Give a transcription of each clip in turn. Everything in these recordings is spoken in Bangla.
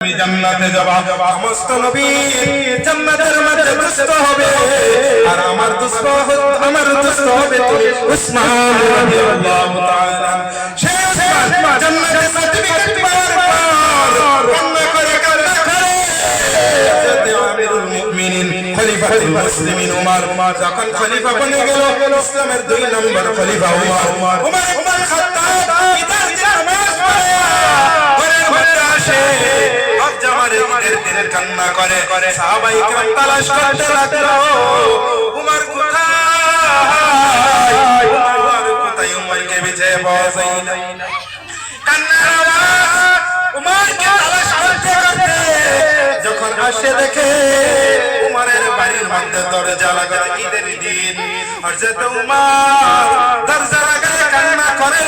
জান্নাতে যাবা সমস্ত নবী জান্নাতের মধ্যে দুষ্ট হবে আর আমার দুষ্ট হবে তুমি উসমান রাদিয়াল্লাহু তাআলা শেষ জান্নাতের সার্টিফিকেট পাওয়ার পর কান্না করে আমিরুল মুমিনিন খলিফাতুল মুসলিমিন উমর যখন খলিফা বনে গেল ইসলামের 2 নম্বর খলিফা উমর ইবনে খাত্তাব ইদার নামাজ পড়ে ঘরের মধ্যে আসে দিনের কান্না করে সাহাবাই کرام তালাশ করতে লাগলো উমর কোথায় উমরকে বিজয় পাওয়া যায় না কান্নার আওয়াজ উমরকে তালাশ করতে করতে যখন আসে দেখে উমরের বাড়ির মধ্যে দরজা লাগানো ঈদের দিন হযরত উমর দরজা লাগায় কান্না করে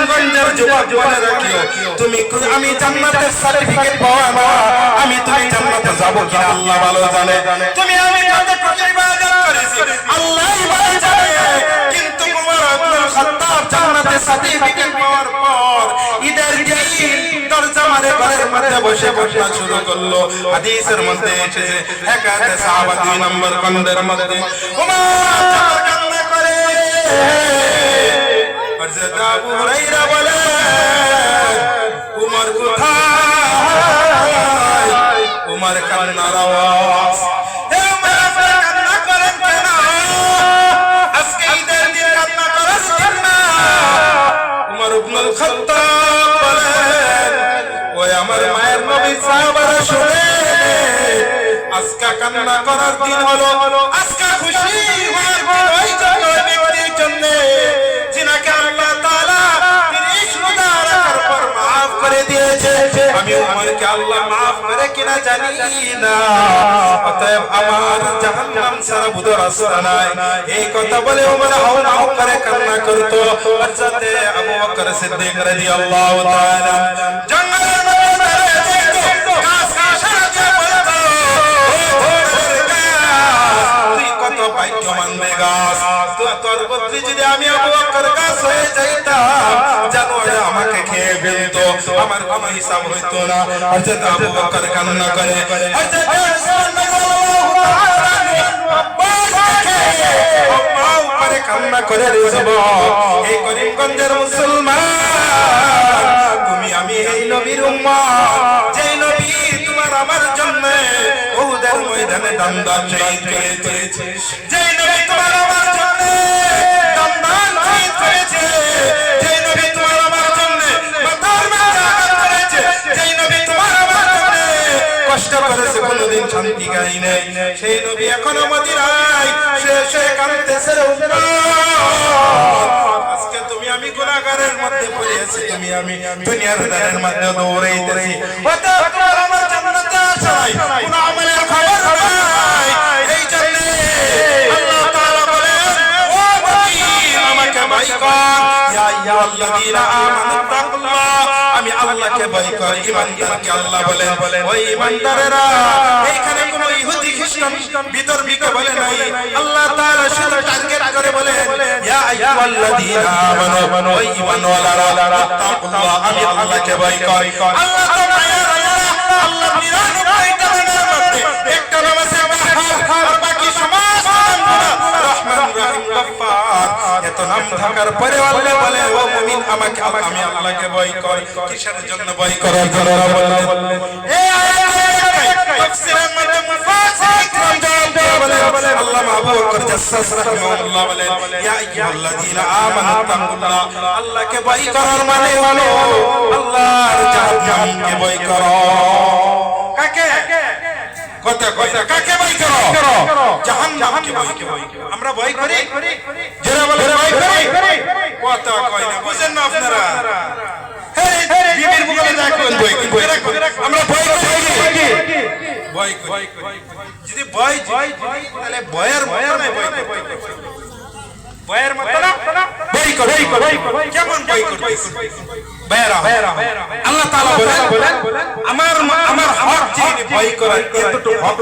গঞ্জের যুবক বলে রাখিও তুমি আমি জান্নাতের সার্টিফিকেট পাওয়া না আমি তুমি জান্নাতে যাব কিনা আল্লাহ ভালো জানে তুমি আমি কত কত ইবাদত করেছি আল্লাহই ভালো জানে কিন্তু উমর ইবনে খাত্তাব জান্নাতের সার্টিফিকেট পাওয়ার পর ঈদের দিন দরজা মারে ঘরের মধ্যে বসে কান্না শুরু করলো হাদিসের মধ্যে এসেছে একাতে সাহাবা 2 নম্বর কন্দের মধ্যে উমর কান্না করে হযরত আবু হুরায়রা বলে উমর কোথায় উমর কান্নার আওয়াজ হে উমর কান্না করেন কেন আজকে ঈদের দিন কান্না করার জন্য উমর ইবনে খাত্তাব বলেন ওই আমার মায়ের নবী সাহাবারা শুনে আজকে কান্না করার দিন হলো আজকে খুশি হওয়ার দিন ওই ব্যক্তির জন্য जिनके अल्लाह ताला 30 रोजा रखाর পর maaf করে দিয়েছে আমি উমর কে আল্লাহ maaf করে কিনা জানি না অতএব আমার জাহান্নাম ছাড়া বুঝ রাস্তা নাই এই কথা বলে উমর হাও হাও করে কান্না করতো হযরত আবু বকর সিদ্দিক রাদিয়াল্লাহু তাআলা জঙ্গলের মধ্যে দাঁড়িয়ে দেখতো গাছ কাশা দিয়ে বলতো তুই কত ভাগ্যবান রে গাছ তোর বদলে যদি আমি আবু বকর গাছ হয়ে যাইতাম জানো আমাকে খেয়ে ফেলতো আমার কোনো হিসাব হইতো না হযরত আবু বকর কান্না করে হযরত উসমান রাদিয়াল্লাহু তাআলা উপরে কান্না করে রে যুবক এই করিমগঞ্জের মুসলমান তুমি আমি এই নবীর উম্মত যেই নবী তোমার আমার জন্য উহুদের ময়দানে দমদম শহীদ করেছে যেই নবী তোমার আমার জন্য দমদম শহীদ করেছে যেই নবী তোমার আমার জন্য মাথার মধ্যে আঘাত করেছে যেই নবী তোমার আমার জন্য কষ্ট করেছে কোনদিন শান্তি গাই নাই সেই নবী এখনো মদিনায় সে কাঁদতেছে আজকে তুমি আমি গুনাহগারের মধ্যে পড়ে আছি তুমি আমি দুনিয়ার দানের মধ্যে দৌড়াইতেছি হতে আমার জান্নাতে আসাই কোন আমলের খবর নাই এই জন্য আল্লাহ তাআলা বলেন ও মুমিন আমাকে ভয় কর ইয়া আইয়ুহাল্লাযীনা আমানু তাকুল্লাহ আমি আল্লাহকে ভয় কর ঈমানদারকে আল্লাহ বলেন ওই ঈমানদারেরা এইখানে কোন ইহুদি খ্রিস্টান বিতর্কিকে বলে নাই আল্লাহ তাআলা শুধু টার্গেট করে বলেন ইয়া আইয়ুহাল্লাযীনা আমানু ওই ঈমানওয়ালারা তাকুল্লাহ আমি আল্লাহকে ভয় কর আল্লাহ তো মায়ের আল্লাহ 99টা নামের মধ্যে একটা নাম আছে ওয়াহ্হাব আর বাকি সমস্ত নাম রহমান রহিম গফফার এত নাম থাকার পরে আল্লাহ বলে ও মুমিন আমাকে আমি আল্লাহকে ভয় কর কিসের জন্য ভয় করার জন্য বললেন এই আয়াতে তাফসীরের মধ্যে মুফাসসির کرام জবাব বলে আল্লাহ আবু বকর জাসসাস রাহিমাহুল্লাহ বলেন ইয়া আইয়ুহাল্লাযীনা আমানু তাকুল্লাহ আল্লাহকে ভয় করার মানে হলো আল্লাহর জাহান্নামকে ভয় করো কাকে কথা কইতা কাকে ভয় করো জাহান্নামকে ভয় করো আমরা ভয় করি যারা বলে ভয় করি কথা কই না বুঝেন না আপনারা বিবির মুখে দেখুন ভয় আমরা ভয় করি যদি ভয় তাহলে ভয়ের নাই ভয়ের মত না ভয় কেমন ভয় করছিস বেরা আল্লাহ তাআলা বলেন আমার হক যিনি ভয় করেন এতটুকু হক